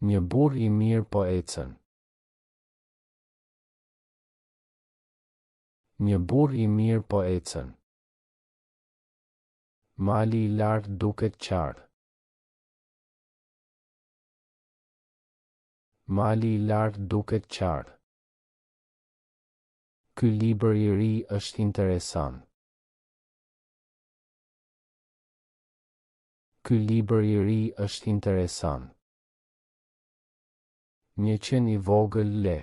Një burr I mirë po ecën. Një burr I mirë po ecën. Mali I lartë duket qartë. Mali I lartë duket qartë. Ky libër I ri është interesant. Ky libër I ri është interesant. Një qen I vogël le.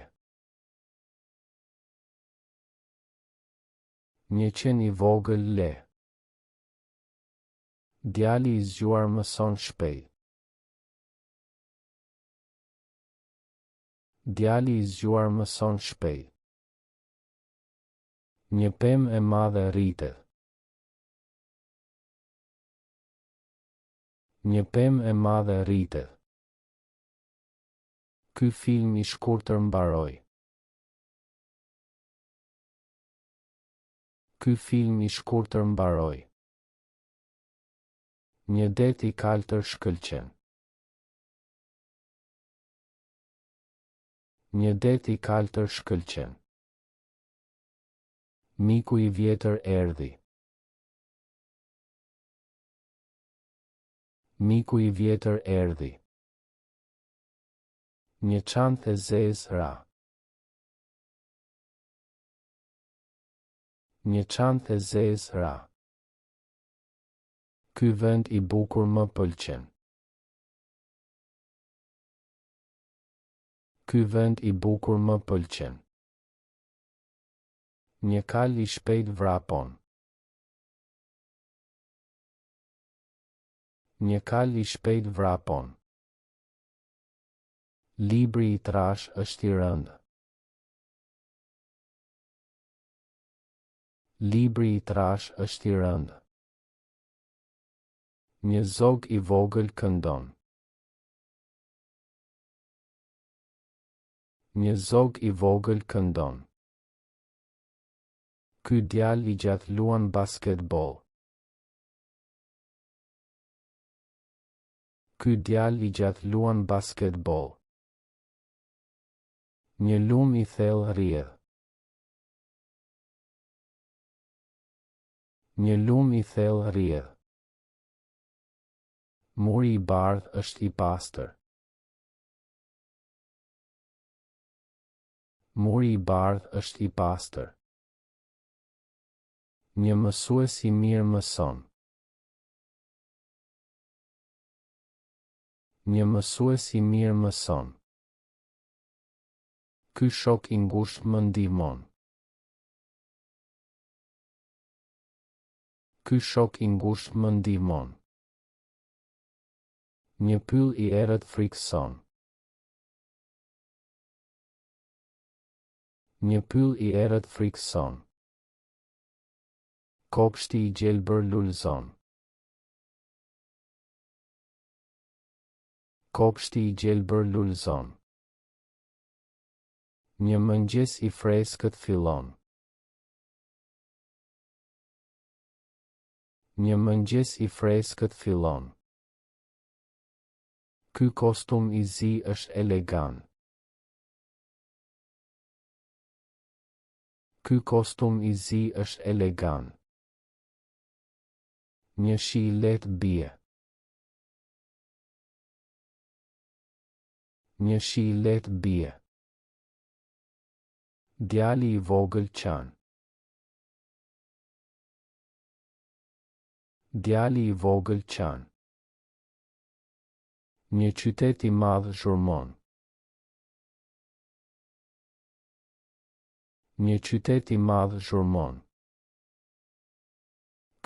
Një qen I vogël le. Djali I zgjuar mëson shpejt. Djali I zgjuar mëson shpejt. Një pemë e madhe rritet. Një pemë e madhe rritet. Ky film I shkurtër mbaroi. Ky film I shkurtër mbaroi. Një det I kaltër shkëlqen. Një det I kaltër shkëlqen. Miku I vjetër erdhi. Miku I vjetër erdhi. Një çantë e zezë ra. Një çantë e zezë ra. Ky vend I bukur më pëlqen. Ky vend I bukur më pëlqen. Një kal I shpejt vrapon. Një kal I shpejt vrapon. Libri I trash është I rëndë. Libri I trash është I rëndë. Një zog I vogël këndon. Një zog I vogël këndon. Ky djalë I gjatë luan basketbol. Ky djalë I gjatë luan basketbol. Një lum I thellë rrjedh. Një lum I thellë rrjedh. Muri I bardhë është I pastër. Muri I bardhë është I pastër. Një mësues I mirë mëson. Një mësues I mirë mëson. Ky shok I ngushtë më ndihmon. Ky shok I ngushtë më ndihmon. Një pyll I errët frikson. Një pyll I errët frikson. Kopshti I gjelbër lulëzon. Kopshti I gjelbër lulëzon. Një mëngjes I freskët fillon. Një mëngjes I freskët fillon. Ky kostum I zi është elegant. Ky kostum I zi është elegant. Një shi I lehtë bie. Një shi I lehtë bie. Djali I vogël qan. Djali I vogël qan. Një qytet I madh zhurmon. Një qytet I madh zhurmon.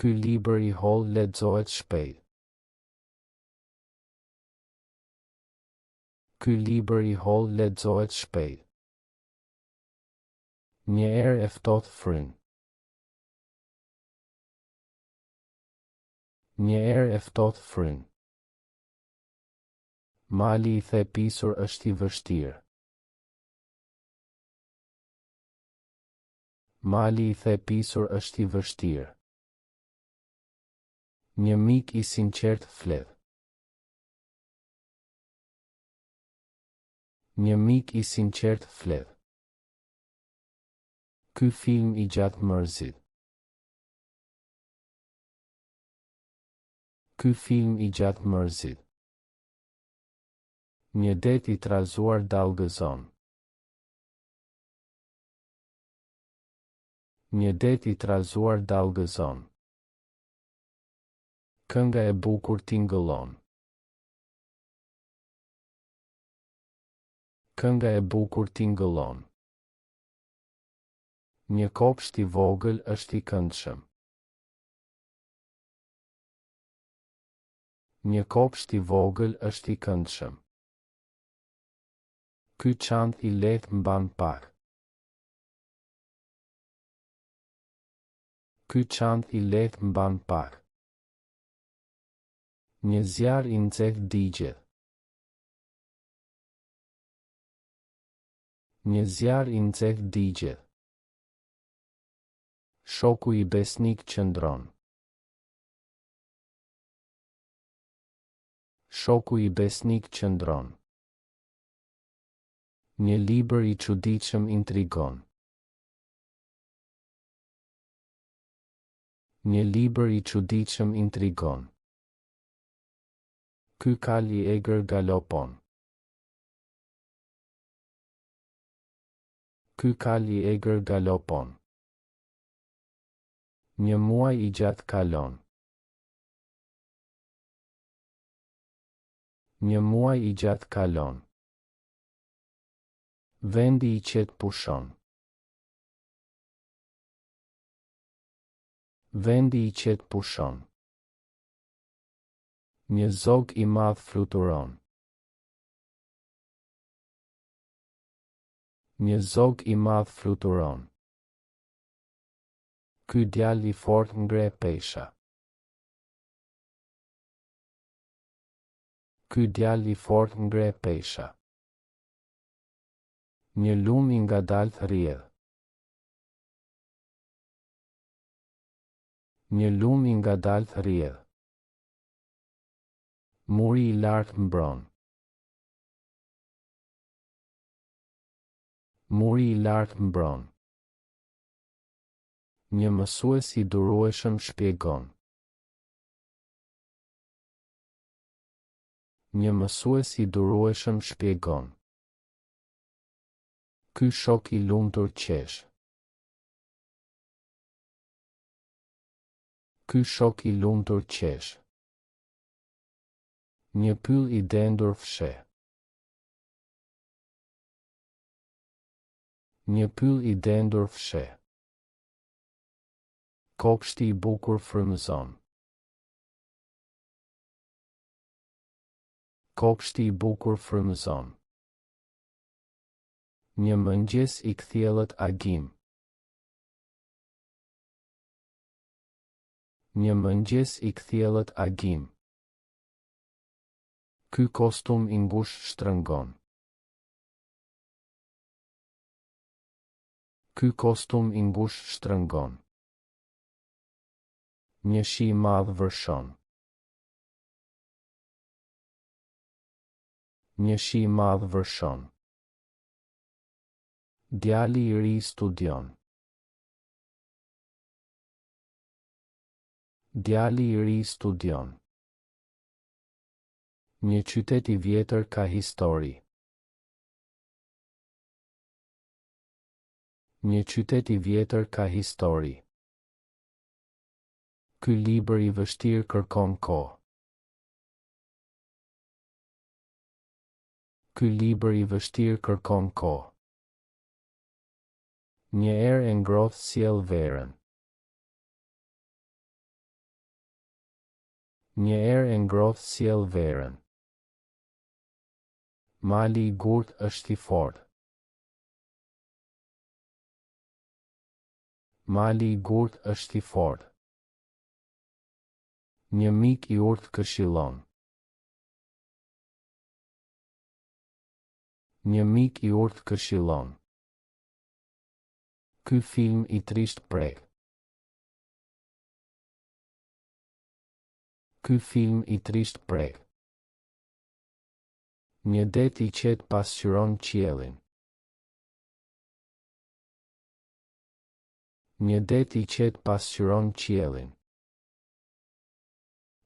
Ky libër I holl lexohet shpejt. Ky libër I holl lexohet shpejt. Një erë e ftohtë fryn. Një erë e ftohtë fryn. Mali I thepisur është I vështirë. Mali I thepisur është I vështirë. Një mik I sinqert flet. Një mik i sinqert flet. Ky film i gjatë mërzit. Ky film i gjatë mërzit. Një det i trazuar dallgëzon. Një det i trazuar dallgëzon. Kënga e bukur tingëllon. Kënga e bukur tingëllon. Një kopsht i vogël është i këndshëm. Një kopsht i vogël është i këndshëm. Ky çantë i lehtë mban pak. Ky çantë i lehtë mban pak. Një zjarr i nxehtë digjet. Një zjarr i nxehtë digjet. Shoku i besnik qëndron. Shoku i besnik qëndron. Një libër i çuditshëm intrigon. Një libër i çuditshëm intrigon. Ky kal i egër galopon. Ky kal i egër galopon. Një muaj i gjatë kalon. Një muaj i gjatë kalon. Vendi i qetë pushon. Vendi i qetë pushon. Një zog i madh fluturon. Një zog i madh fluturon. Ky djalë i fortë ngre pesha. Ky djalë i fortë ngre pesha. Një lum i ngadalt rrjedh. Një lum i ngadalt rrjedh. Muri i lartë mbron. Muri i lartë mbron. Një mësues i durueshëm shpjegon. Një mësues i durueshëm shpjegon. Ky shok i lumtur qesh. Ky shok i lumtur qesh. Një pyll i dendur fshe. Një pyll i dendur fshe. Kopshti i bukur frymëzon. Kopshti i bukur frymëzon. Një mëngjes i kthjellët agim. Një mëngjes i kthjellët agim. Ky kostum i ngushtë shtrëngon. Ky kostum i ngushtë shtrëngon. Një shi i madh vërshon. Një shi i madh vërshon. Djali i ri studion. Djali i ri studion. Një qytet i vjetër ka histori. Një qytet i vjetër ka histori. Ky libër i vështirë kërkon kohë. Ky libër i vështirë kërkon kohë. Një erë e ngrohtë sjell verën. Një erë e ngrohtë sjell verën. Mali i gurtë është i fortë. Mali i gurtë është i fortë. Një mik i urtë këshillon. Një mik i urtë këshillon. Ky film i trisht prek. Ky film i trisht prek. Një det I qetë pasqyron qiellin. Një det I qetë pasqyron qiellin.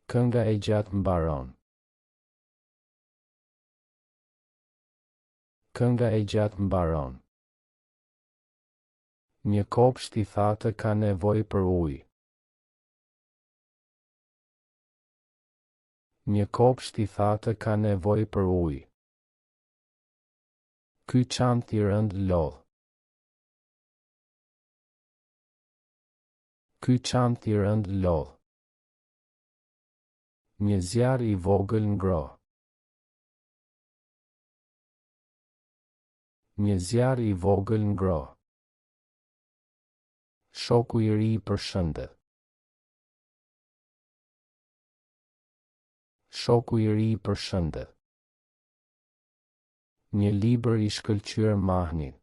Kënga e gjatë mbaron. Kënga e gjatë mbaron. Një kopsht I thatë ka nevojë për ujë. Një kopsht I thatë ka nevojë për ujë. Ky çantë I rënd lodh. Ky çantë I rënd lodh. Një zjarr I vogël ngroh. Një zjarr I vogël ngroh. Shoku I ri përshëndet. Shoku I ri përshëndet. Një libër I shkëlqyer mahnit.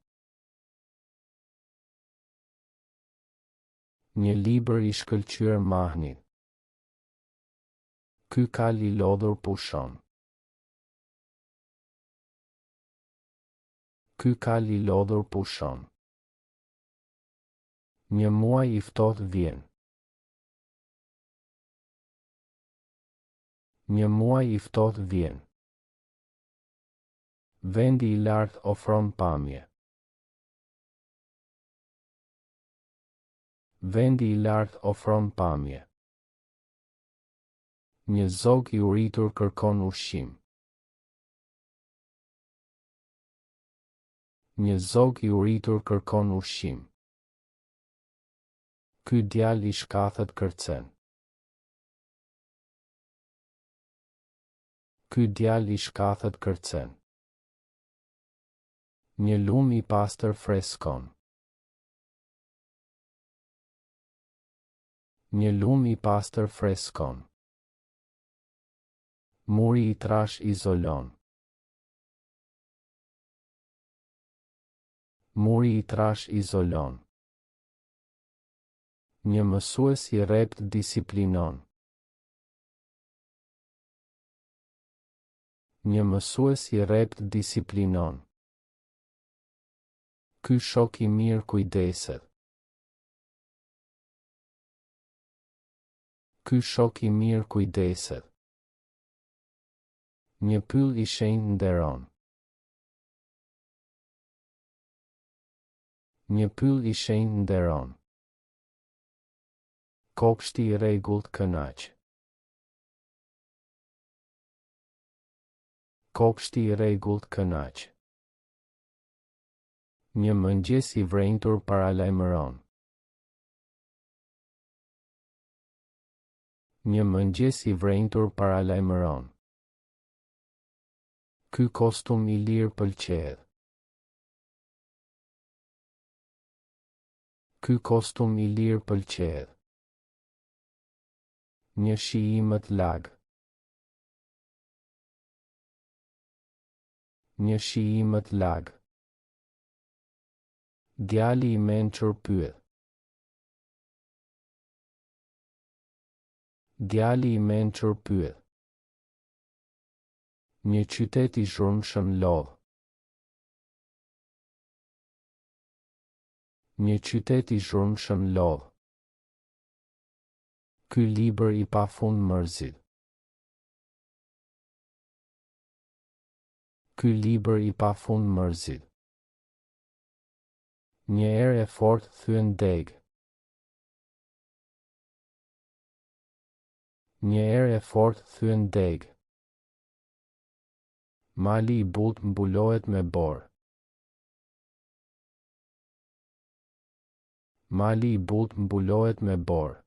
Një libër I shkëlqyer mahnit. Ky kal I lodhur pushon. Ky kal I lodhur pushon. Një muaj I ftohtë vjen. Një muaj I ftohtë vjen. Vendi I lartë ofron pamje. Vendi I lartë ofron pamje. Një zog I uritur kërkon ushqim. Një zog I uritur kërkon ushqim. Ky djalë I shkathet kërcen. Ky djalë I shkathet kërcen. Një lum I pastër freskon. Një lum I pastër freskon. Muri I trash izolon. Muri I trash izolon. Një mësues I rrept disiplinon. Një mësues I rrept disiplinon. Ky shok I mirë kujdeset. Ky shok I mirë kujdeset. Një pyll I shenjtë nderon. Një pyll I shenjtë nderon. Kopshti I rregullt kënaq. Kopshti I rregullt kënaq. Një mëngjes I vrenjtur paralajmëron. Një mëngjes I vrenjtur paralajmëron. Ky kostum I lirë pëlqejet. Ky kostum I lirë pëlqejet. Një shiimët lag. Një shiimët lag. Djali I mençur pyet. Djali I mençur pyet. Një qytet I zhurmshëm lodh. Një qytet I zhurmshëm lodh. Ky libër I pafund mërzit. Ky libër I pafund mërzit. Një erë e fortë thyen deg. Një erë e fortë thyen deg. Mali I but mbulohet me borë. Mali I but mbulohet me borë.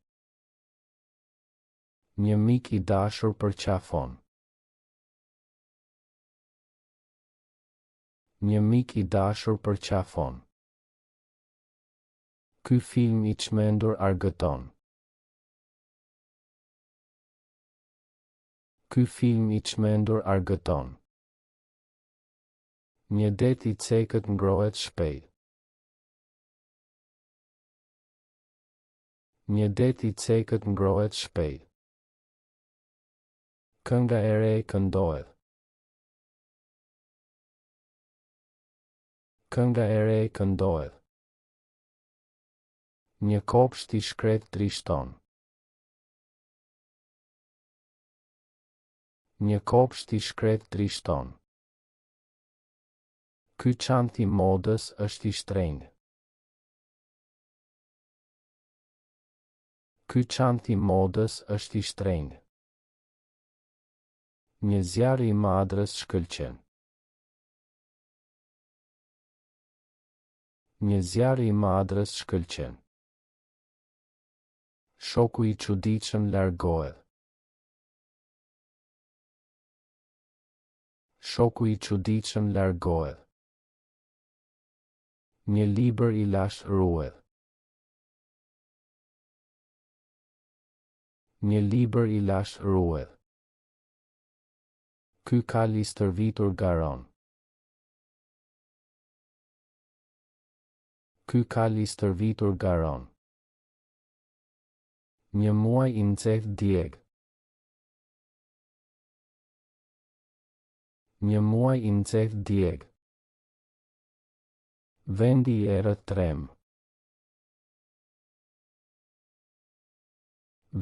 Një mik I dashur përqafon. Një mik I dashur përqafon. Ky film I çmendur argëton. Ky film I çmendur argëton. Një det I cekët ngrohet shpejt. Një det I cekët ngrohet shpejt. Kënga e re këndohet. Kënga e re këndohet. Një kopsht I shkret trishton. Një kopsht I shkret trishton. Ky çantë I modës është I shtrenjtë. Ky çantë I modës është I shtrenjtë. Një zjarr I madrës shkëlqen. Një zjarr I madrës shkëlqen. Shoku I çuditshëm largohet. Shoku I çuditshëm largohet. Një libër I lash ruhet. Një libër I lash ruhet. Ky kal I stërvitur garon. Ky kal I stërvitur garon. Një muaj I nxehtë djeg. Një muaj I nxehtë djeg. Vendi I errët trem.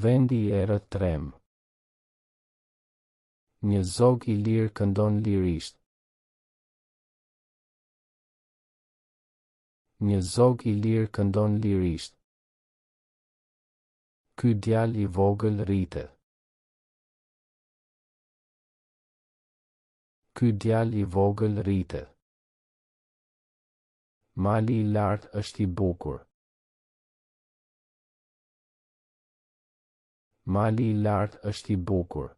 Vendi I errët trem. Një zog I lirë këndon lirisht. Një zog I lirë këndon lirisht. Ky djalë I vogël rritet. Ky djalë I vogël rritet. Mali I lartë është I bukur. Mali I lartë është I bukur.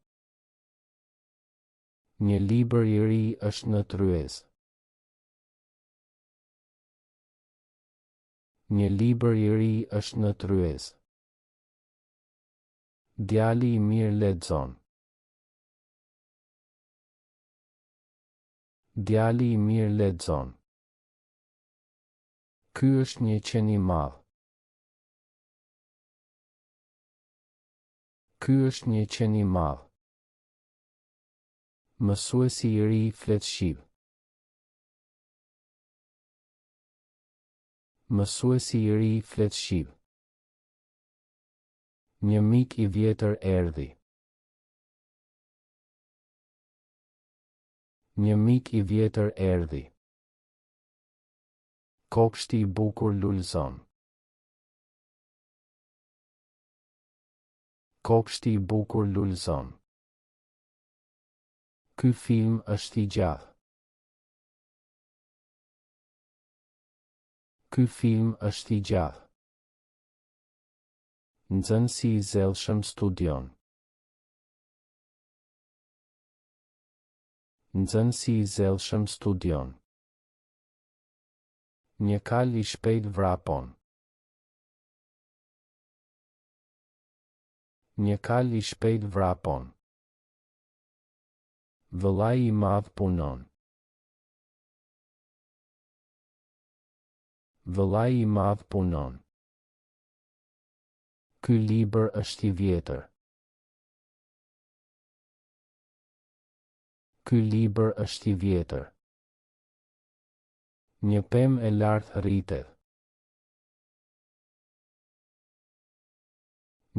Një libër I ri është në tryezë. Një libër I ri është në tryezë. Djali I mirë lexon. Djali I mirë lexon. Ky është një qen I madh. Ky është një qen I madh. Mësuesi I ri flet shqip. Mësuesi I ri flet shqip. Një mik I vjetër erdhi. Një mik I vjetër erdhi. Kopshti I bukur lulëzon. Kopshti I bukur lulëzon. Ky film është I gjatë. Ky film është I gjatë. Nxënësi I zellshëm studion. Nxënësi I zellshëm studion. Një kal I shpejt vrapon. Një kal I shpejt vrapon. Vëllai I madh punon. Vëllai I madh punon. Ky libër është I vjetër. Ky libër është I vjetër. Një pemë e lartë rritet.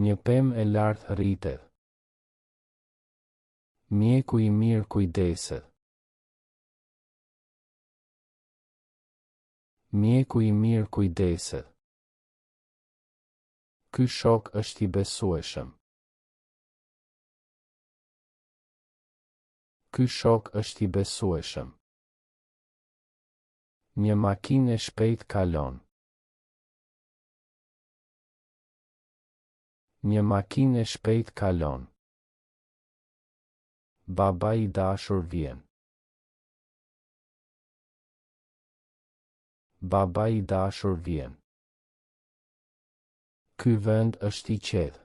Një pemë e lartë rritet. Mjeku I mirë kujdeset. Mjeku I mirë kujdeset. Ky shok është I besueshëm. Ky shok është I besueshëm. Një makinë e shpejt kalon. Një makinë e shpejt kalon. Baba I dashur vjen. Baba I dashur vjen. Ky vend është I qetë.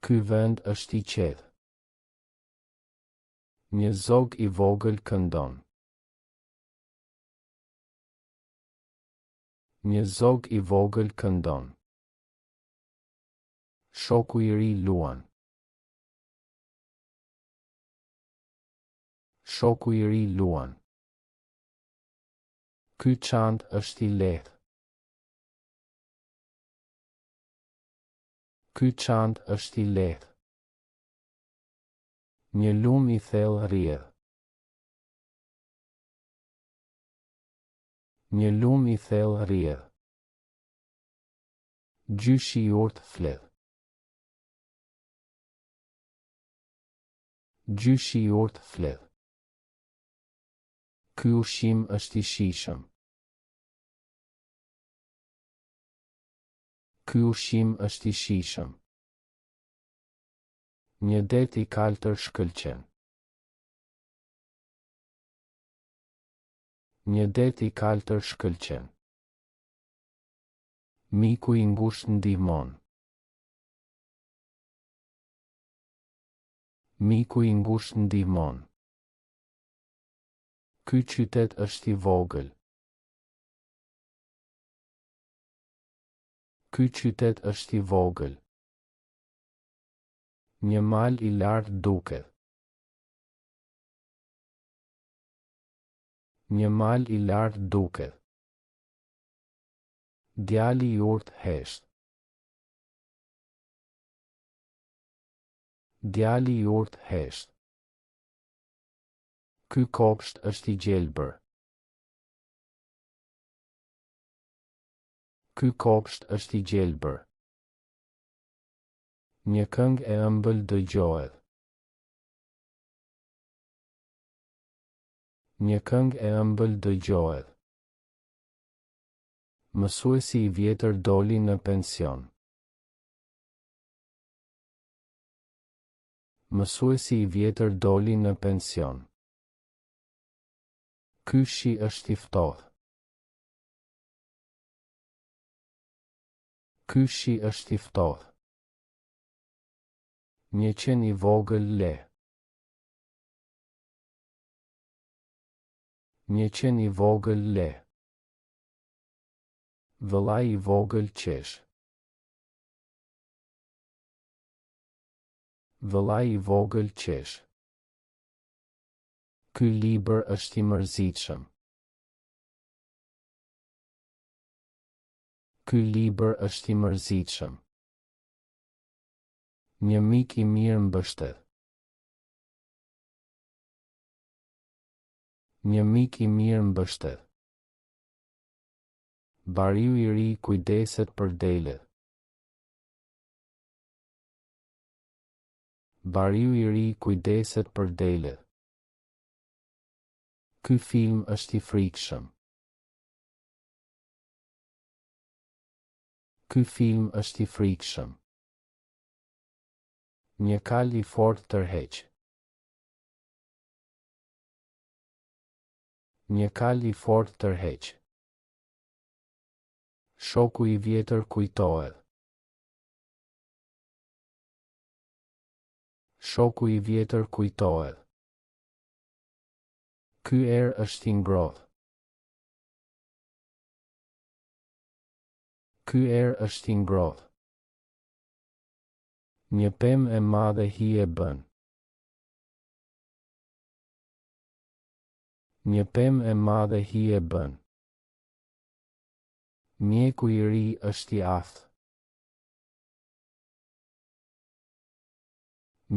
Ky vend është I qetë. Një zog I vogël këndon. Një zog I vogël këndon. Shoku I ri luan. Shoku I ri luan. Ky çantë është I lehtë. Ky çantë është I lehtë. Një lum I thellë rrjedh. Një lum I thellë rrjedh. Gjyshi I urtë fledh. Gjyshi I urtë fledh. Ky ushqim është I shijshëm. Ky ushqim është I shijshëm. Një det I kaltër shkëlqen. Një det I kaltër shkëlqen. Miku I ngushtë ndihmon. Miku I ngushtë ndihmon. Ky qytet është I vogël. Ky qytet është I vogël. Një mal I lartë duket. Një mal I lartë duket. Djali I urtë hesht. Djali I urtë hesht. Ky kopsht është I gjelbër. Ky kopsht është I gjelbër. Një këngë e ëmbël dëgjohet. Një këngë e ëmbël dëgjohet. Mësuesi I vjetër doli në pension. Mësuesi I vjetër doli në pension. Ky shi është I ftohtë. Ky shi është I ftohtë. Një qen I vogël le. Një qen I vogël le. Vëllai I vogël qesh. Vëllai I vogël qesh. Ky libër është I mërzitshëm. Ky libër është I mërzitshëm. Një mik I mirë mbështet. Një mik I mirë mbështet. Bariu I ri kujdeset për delet. Bariu I ri kujdeset për delet. Ky film është I frikshëm. Ky film është I frikshëm. Një kal I fortë tërheq. Një kal I fortë tërheq. Shoku I vjetër kujtohet. Shoku I vjetër kujtohet. Ky erë është I ngrohtë. Ky erë është I ngrohtë. Një pemë e madhe hije bën. Një pemë e madhe hije bën. Mjeku I ri është I aftë.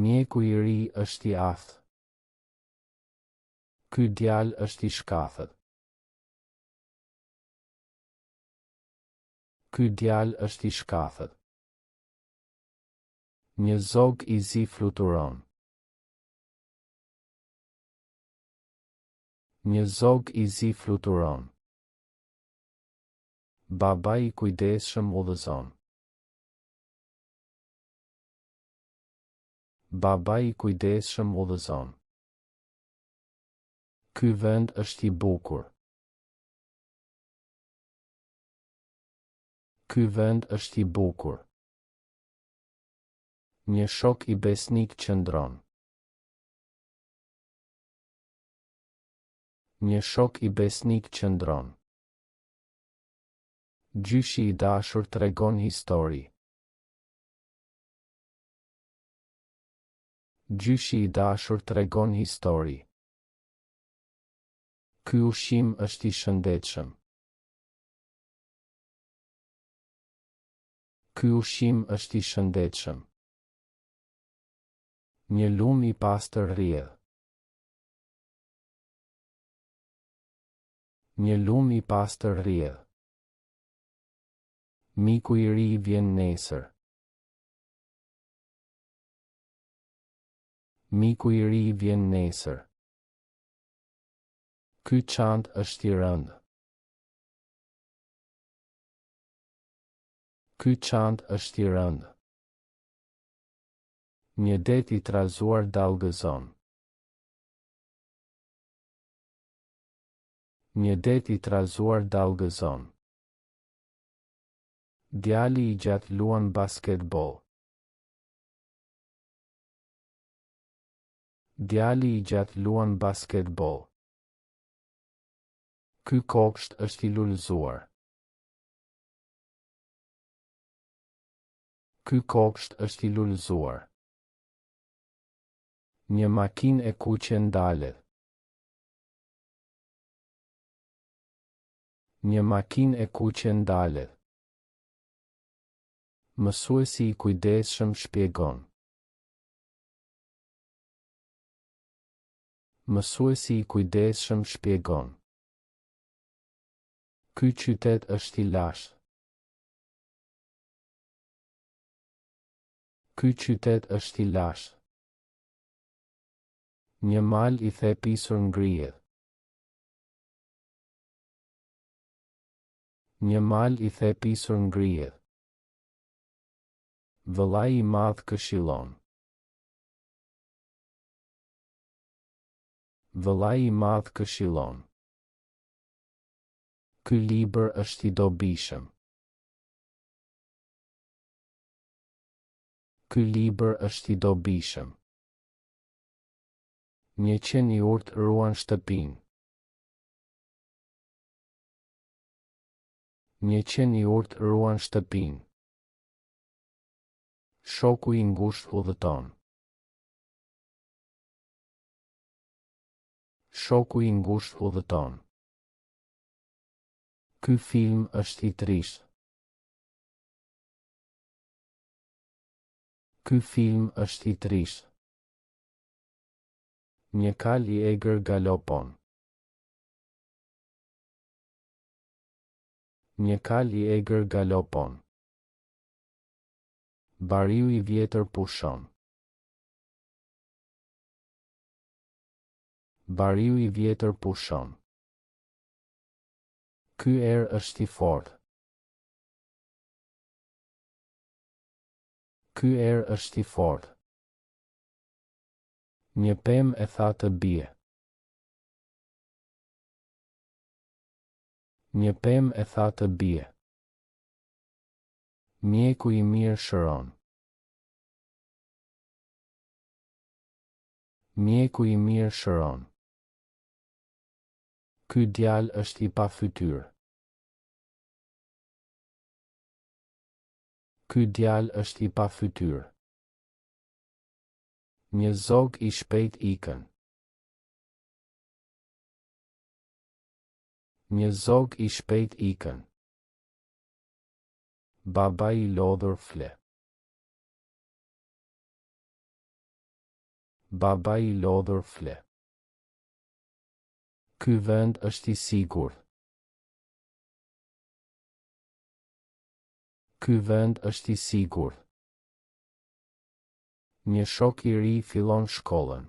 Mjeku I ri është I aftë. Ky djalë është I shkafët. Ky djalë është I shkafët. Një zog I zi fluturon. Një zog I zi fluturon. Baba I kujdesshëm udhëzon. Baba I kujdesshëm udhëzon. Ky vend është I bukur. Ky vend është I bukur. Një shok I besnik qëndron. Një shok I besnik qëndron. Gjyshi I dashur tregon histori. Gjyshi I dashur tregon histori. Ky ushqim është I shëndetshëm. Ky ushqim është I shëndetshëm. Një lum I pastër rrjedh. Një lum I pastër rrjedh. Miku I ri vjen nesër. Miku I ri vjen nesër. Ky çantë është I rëndë. Ky çantë është I rëndë. Një det I trazuar dallgëzon. Një det I trazuar dallgëzon. Djali I gjatë luan basketbol. Djali I gjatë luan basketbol. Ky kopsht është I lulëzuar. Ky kopsht është I lulëzuar. Një makinë e kuqe ndalet. Një makinë e kuqe ndalet. Mësuesi I kujdesshëm shpjegon. Mësuesi I kujdesshëm shpjegon. Ky qytet është I lashtë. Ky qytet është I lashtë. Një mal I thepisur ngrihet. Një mal I thepisur ngrihet. Vëllai I madh këshillon. Vëllai I madh këshillon. Ky libër është I dobishëm. Ky libër është I dobishëm. Një qen I urtë ruan shtëpinë. Një qen I urtë ruan shtëpinë. Shoku I ngushtë udhëton. Shoku I ngushtë udhëton. Ky film është I trisht. Ky film është I trisht. Një kal I egër galopon. Një kal I egër galopon. Bariu I vjetër pushon. Bariu I vjetër pushon. Ky erë është I fortë. Ky erë është I fortë. Një pemë e tha të bie. Një pemë e tha të bie. Mjeku I mirë shëron. Mjeku I mirë shëron. Ky djalë është I pa fytyrë. Ky djalë është I pa fytyrë. Një zog I shpejt ikën. Një zog I shpejt ikën. Baba I lodhur fle. Baba I lodhur fle. Ky vend është I sigurt. Ky vend është I sigurt. Një shok I ri fillon shkollën.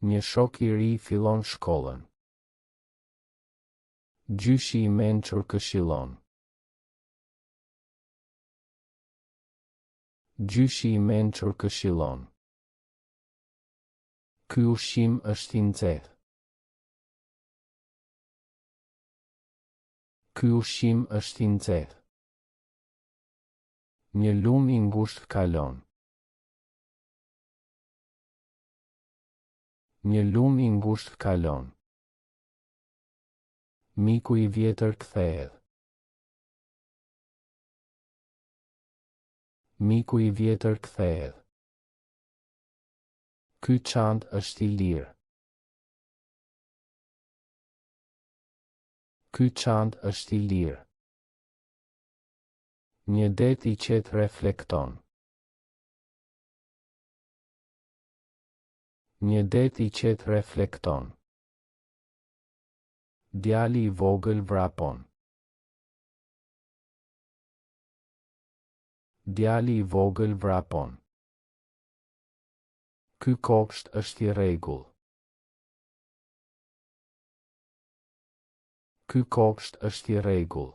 Një shok I ri fillon shkollën. Gjyshi I mençur këshillon. Gjyshi I mençur këshillon. Ky ushqim është I nxehtë. Ky ushqim është I nxehtë. Një lum I ngushtë kalon. Një lum I ngushtë kalon. Miku I vjetër kthehet. Miku I vjetër kthehet. Ky çantë është i lirë. Ky çantë është i lirë. Një det i qetë reflekton. Një det i qetë reflekton. Djali i vogël vrapon. Djali i vogël vrapon. Ky kopsht është i rregull. Ky kopsht është i rregull.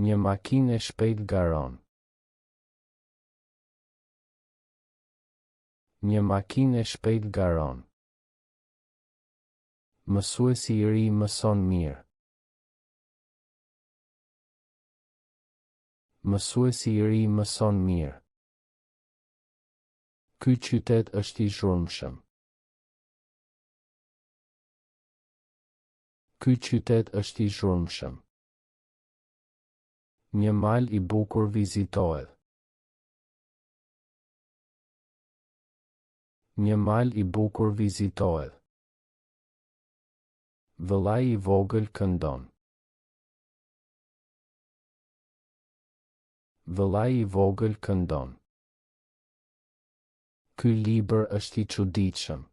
Një makinë e shpejt garon. Një makinë e shpejt garon. Mësuesi i ri mëson mirë. Mësuesi i ri mëson mirë. Ky qytet është i zhurmshëm. Ky qytet është i zhurmshëm. Një mal i bukur vizitohet. Një mal i bukur vizitohet. Vëllai i vogël këndon. Vëllai i vogël këndon. Ky libër është i çuditshëm.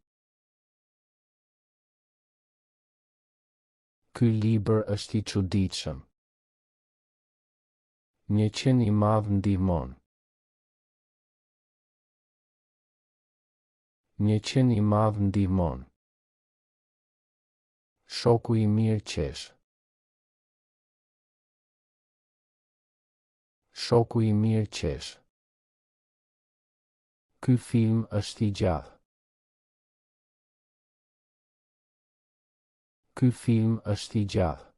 Ky libër është i çuditshëm. Një qen i madh ndihmon. Një qen i madh ndihmon. Shoku i mirë qesh. Shoku i mirë qesh. Ky film është i gjatë. Ky film është i gjatë.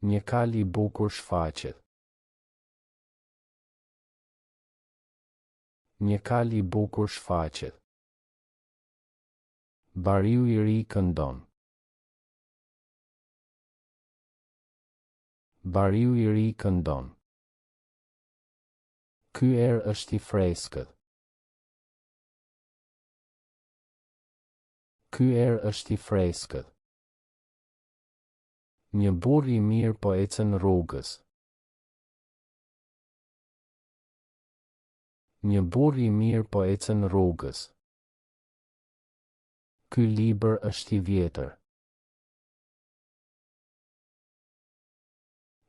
Një kal i bukur shfaqet. Një kal i bukur shfaqet. Bariu i ri këndon. Bariu i ri këndon. Ky erë është i freskët. Ky erë është i freskët. Një burr i mirë po ecën rrugës. Një burr i mirë po ecën rrugës. Ky libër është i vjetër.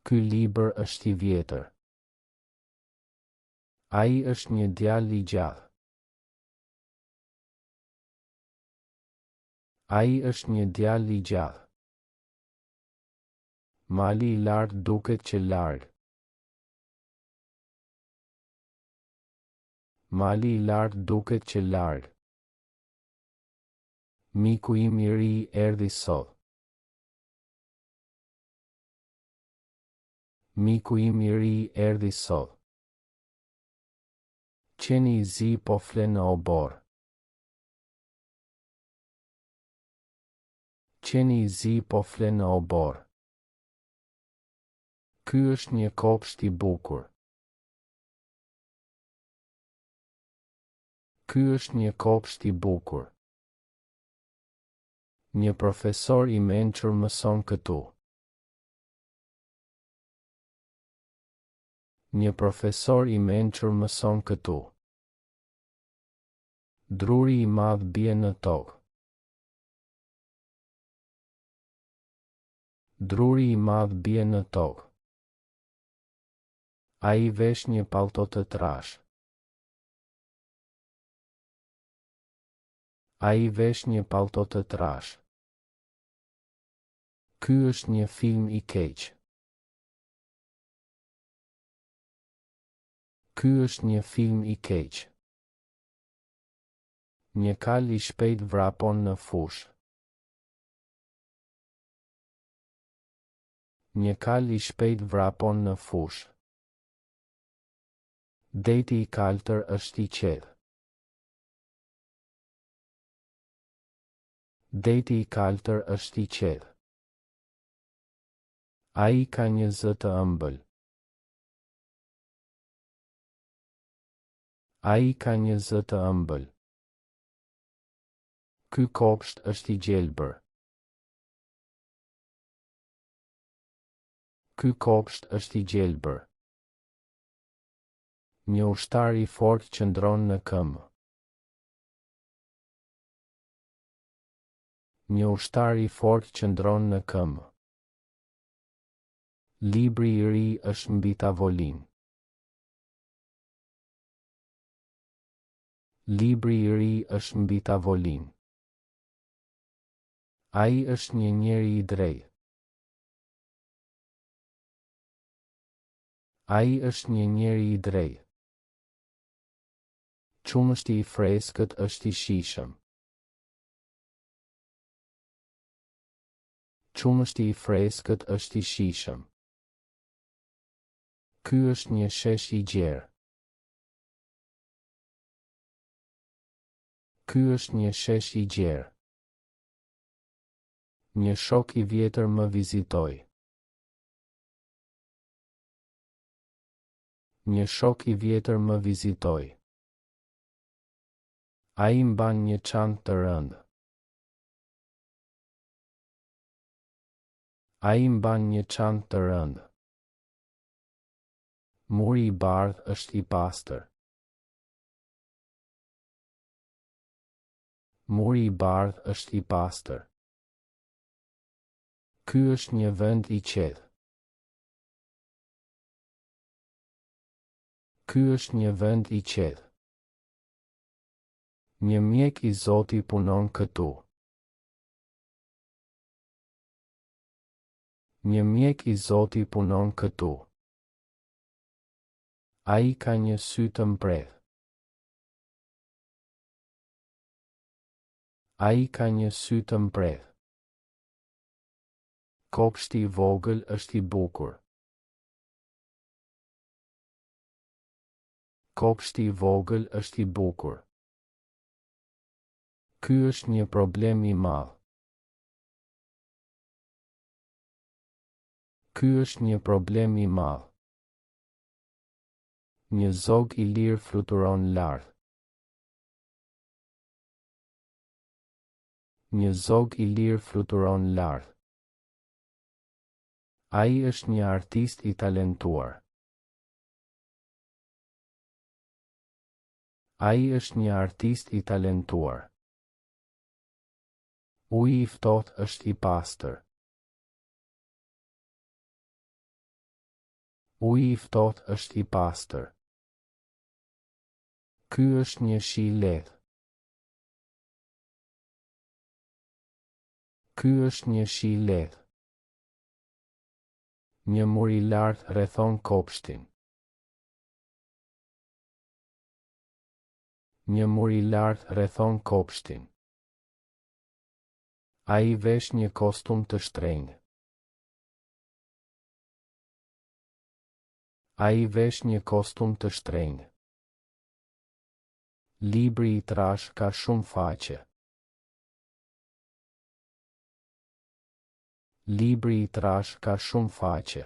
Ky libër është i vjetër. Ai është një djalë i gjallë. Ai është një djalë i gjallë. Mali i lartë duket që larg. Mali i lartë duket që larg. Miku im i ri erdhi sot. Miku im i ri erdhi sot. Qeni i zi po flen në obor. Qeni i zi po flen në obor. Ky është një kopsht i bukur. Ky është një kopsht i bukur. Një profesor i mençur mëson këtu. Një profesor i mençur mëson këtu. Druri i madh bie në tokë. Druri i madh bie në tokë. Ai vesh një pallto të trash. Ai vesh një pallto të trash. Ky është një film i keq. Ky është një film i keq. Një kal i shpejt vrapon në fushë. Një kal i shpejt vrapon në fushë. Deti i kaltër është i qetë. Deti i kaltër është i qetë. Ai ka një zë të ëmbël. Ai ka një zë të ëmbël. Ky kopsht është i gjelbër. Ky kopsht është i gjelbër. Një ushtar i fortë qëndron në këmbë. Një ushtar i fortë qëndron në këmbë. Libri i ri është mbi tavolinë. Libri i ri është mbi tavolinë. Ai është një njeri i drejtë. Ai është një njeri i drejtë. Qumështi i freskët është i shijshëm. Qumështi i freskët është i shijshëm. Ky është një shesh i gjerë. Ky është një shesh i gjerë. Një shok i vjetër më vizitoi. Një shok i vjetër më vizitoi. Ai mban një çantë të rëndë. Ai mban një çantë të rëndë. Muri i bardhë është i pastër. Muri i bardhë është i pastër. Ky është një vend i qetë. Ky është një vend i qetë. Një mjek i Zotit punon këtu. Një mjek i Zotit punon këtu. Ai ka një sy të mbredh. Ai ka një sy të mbredh. Kopshti i vogël është i bukur. Kopshti i vogël është i bukur. Ky është një problem i madh. Ky është një problem i madh. Një zog i lirë fluturon lart. Një zog i lirë fluturon lart. Ai është një artist i talentuar. Ai është një artist i talentuar. Uji i ftohtë është i pastër. Uji i ftohtë është i pastër. Ky është një shi i lehtë. Ky është një shi i lehtë. Një mur i lartë rrethon kopshtin. Një mur i lartë rrethon kopshtin. Ai vesh një kostum të shtrenjtë. Ai vesh një kostum të shtrenjtë. Libri i trash ka shumë faqe. Libri i trash ka shumë faqe.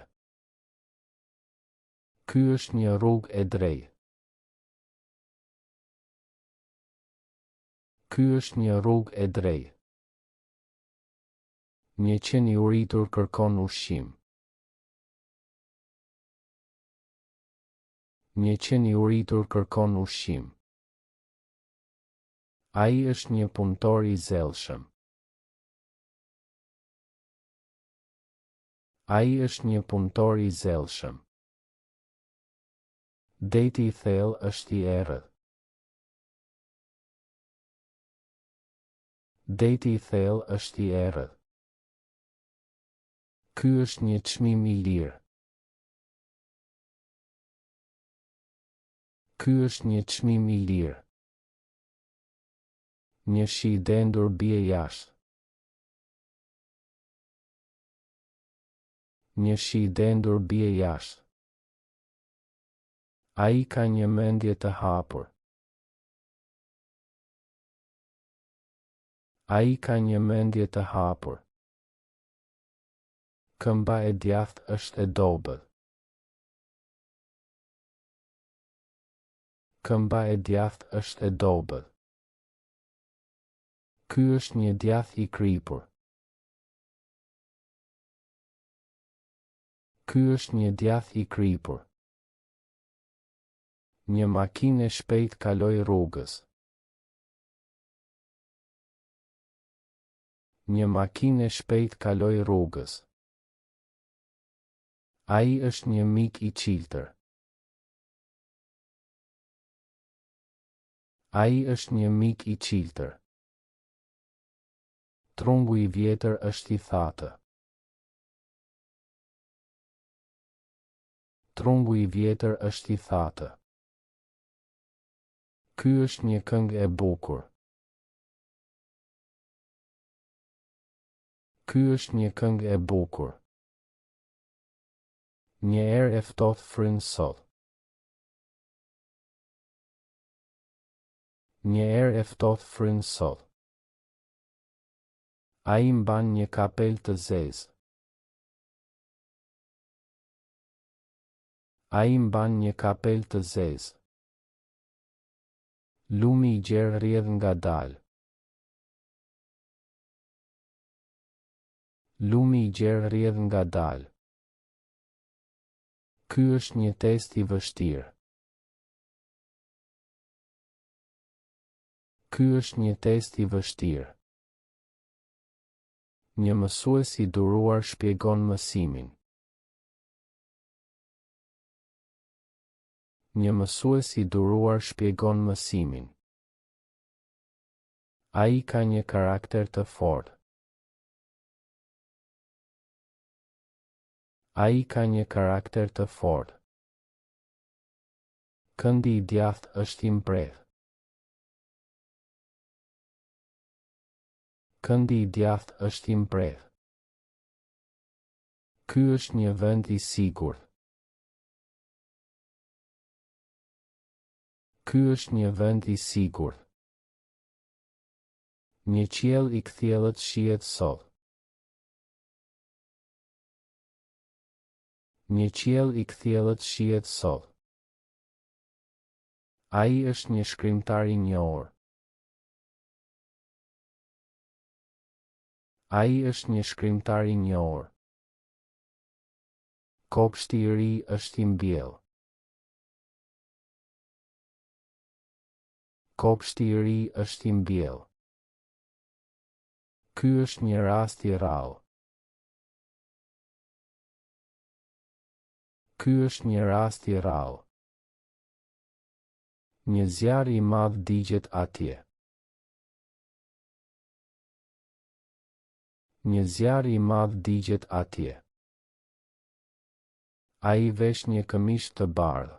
Ky është një rrugë e drejtë. Ky është një rrugë e drejtë. Një qen i uritur kërkon ushqim. Një qen i uritur kërkon ushqim. Ai është një punëtor i zellshëm. Ai është një punëtor i zellshëm. Deti i thellë është i errët. Deti i thellë është i errët. Ky është një çmim i lirë. Ky është një çmim i lirë. Një shi i dendur bie jashtë. Një shi i dendur bie jashtë. Ai ka një mendje të hapur. Ai ka një mendje të hapur. Këmba e djathtë është e dobët. Këmba e djathtë është e dobët. Ky është një djath i kripur. Ky është një djath i kripur. Një makinë e shpejt kaloi rrugës. Një makinë e shpejt kaloi rrugës. Ai është një mik i qiltër. Ai është një mik i qiltër. Trungu i vjetër është i thatë. Trungu i vjetër është i thatë. Ky është një këngë e bukur. Ky është një këngë e bukur. Një erë e ftohtë fryn sot. Një erë e ftohtë fryn sot. Ai mban një kapel të zezë. Ai mban një kapel të zezë. Lumi i gjerë rrjedh ngadalë. Lumi i gjerë rrjedh ngadalë. Ky është një test i vështirë. Ky është një test i vështirë. Një mësues i duruar shpjegon mësimin. Një mësues i duruar shpjegon mësimin. Ai ka një karakter të fortë. Ai ka një karakter të fortë. Këndi i djathtë është i mbredh. Këndi i djathtë është i mbredh. Ky është një vend i sigurt. Ky është një vend i sigurt. Një qiell i kthjellët shihet sot. Një qiell i kthjellët shihet sot. Ai është një shkrimtar i njohur. Ai është një shkrimtar i njohur. Kopshti i ri është i mbjellë. Kopshti i ri është i mbjellë. Ky është një rast i rrallë. Ky është një rast i rrallë. Një zjarr i madh digjet atje. Një zjarr i madh digjet atje. Ai vesh një këmishë të bardhë.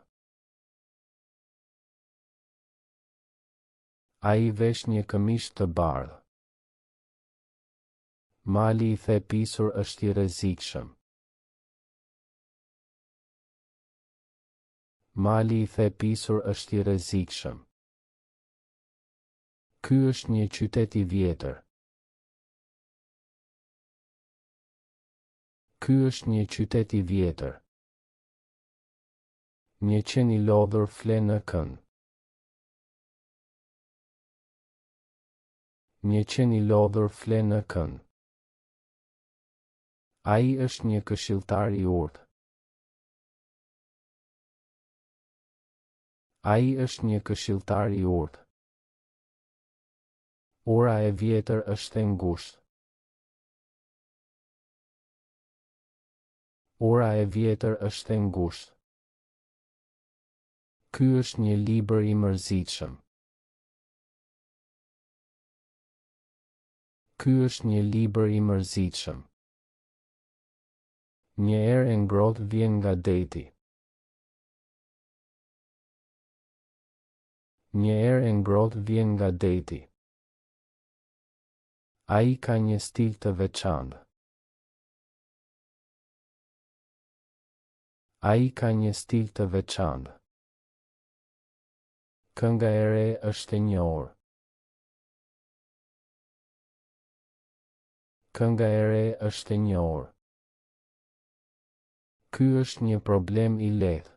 Ai vesh një këmishë të bardhë. Mali i thepisur është i rrezikshëm. Mali i thepisur është i rrezikshëm. Ky është një qytet i vjetër. Ky është një qytet i vjetër. Një qen i lodhur flen në kënd. Një qen i lodhur flen në kënd. Ai është një këshilltar i urtë. Ai është një këshilltar i urtë. Ura e vjetër është e ngushtë. Ura e vjetër është e ngushtë. Ky është një libër i mërzitshëm. Ky është një libër i mërzitshëm. Një erë e ngrohtë vjen nga deti. Një erë e ngrohtë vjen nga deti. Ai ka një stil të veçantë. Ai ka një stil të veçantë. Kënga e re është e njohur. Kënga e re është e njohur. Ky është një problem i lehtë.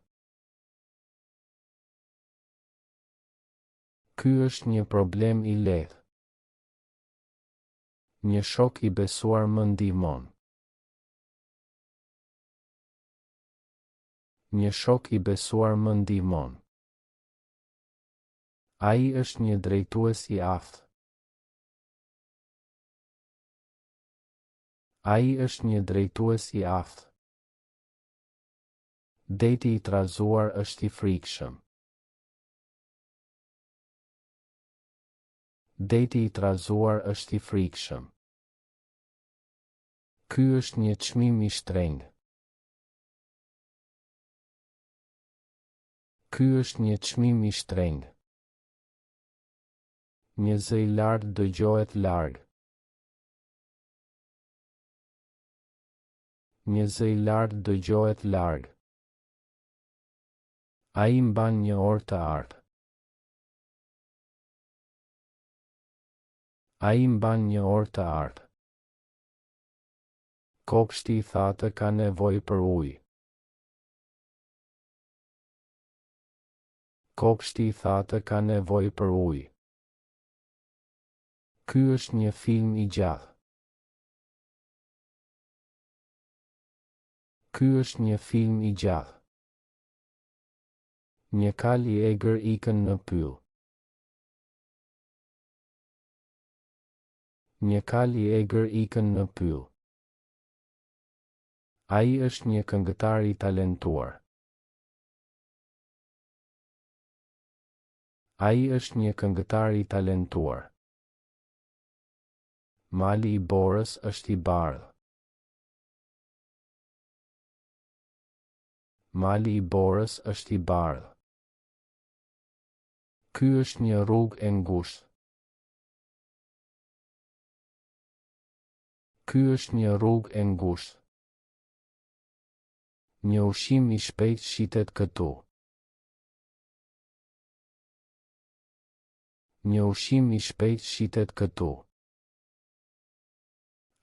Ky është një problem i lehtë. Një shok i besuar më ndihmon. Një shok i besuar më ndihmon. Ai është një drejtues i aftë. Ai është një drejtues i aftë. Deti i trazuar është i frikshëm. Deti i trazuar është i frikshëm. Ky është një çmim i shtrenjtë. Ky është një çmim i shtrenjtë. Një zë i lartë dëgjohet larg. Një zë i lartë dëgjohet larg. Ai mban një orë të artë. Ai mban një orë të artë. Kopshti i thatë ka nevojë për ujë. Kopshti i thatë ka nevojë për ujë. Ky është një film i gjatë. Ky është një film i gjatë. Një kal i egër ikën në pyll. Një kal i egër ikën në pyll. Ai është një këngëtar i talentuar. Ai është një këngëtar i talentuar. Mali i borës është i bardhë. Mali i borës është i bardhë. Ky është një rrugë e ngushtë. Ky është një rrugë e ngushtë. Një ushqim i shpejtë shitet këtu. Një ushqim i shpejtë shitet këtu.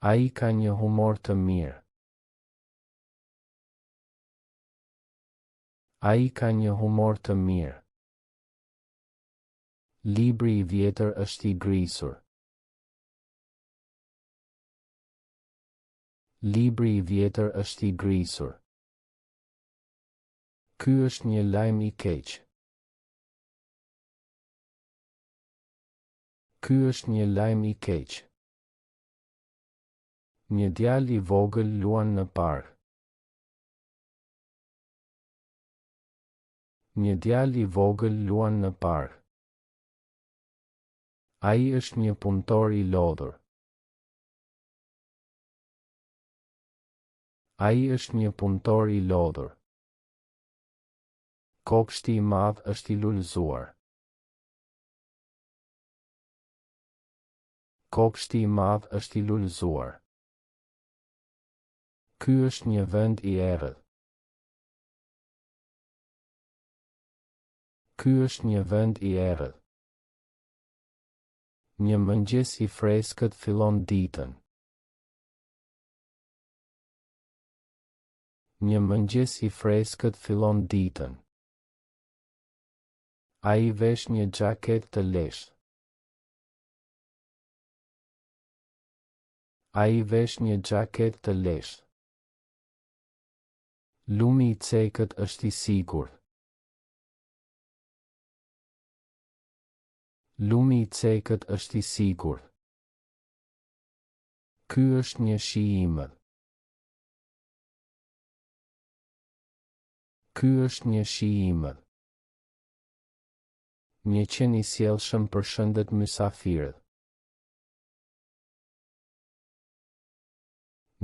Ai ka një humor të mirë. Ai ka një humor të mirë. Libri i vjetër është i grisur. Libri i vjetër është i grisur. Ky është një lajm i keq. Ky është një lajm i keq. Një djalë i vogël luan në park. Një djalë i vogël luan në park. Ai është një punëtor i lodhur. Ai është një punëtor i lodhur. Kopshti i madh është i lulëzuar. Kopshti i madh është i lulëzuar. Ky është një vend i errët. Ky është një vend i errët. Një mëngjes i freskët fillon ditën. Një mëngjes i freskët fillon ditën. Ai vesh një xhaketë të leshtë. Ai vesh një xhaketë të leshtë. Lumi i cekët është i sigurt. Lumi i cekët është i sigurt. Ky është një shi i ëmbël. Ky është një shi i ëmbël. Një qen i sjellshëm përshëndet mysafirët.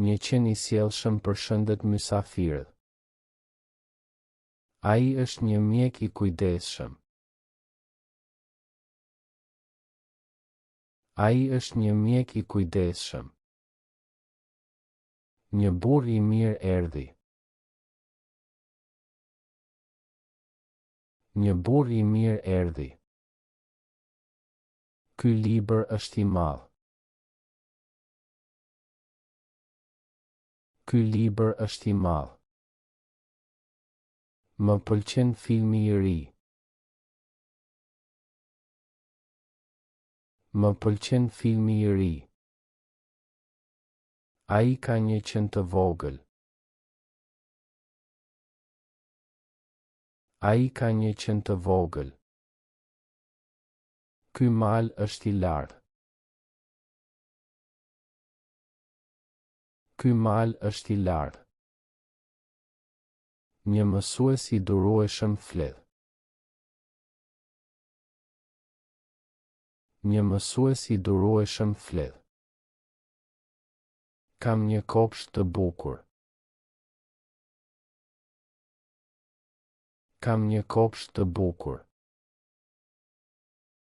Një qen i sjellshëm përshëndet mysafirët. Ai është një mjek i kujdesshëm. Ai është një mjek i kujdesshëm. Një burr i mirë erdhi. Një burr i mirë erdhi. Ky libër është i madh. Ky libër është i madh. Më pëlqen filmi i ri. Më pëlqen filmi I ri. Ai ka një qen të vogël. Ai ka një qen të vogël. Ky mal është I lartë. Ky mal është I lartë. Një mësues I durueshëm flet. Një mësues I durueshëm flet. Kam një kopsht të bukur. Kam një kopsht të bukur.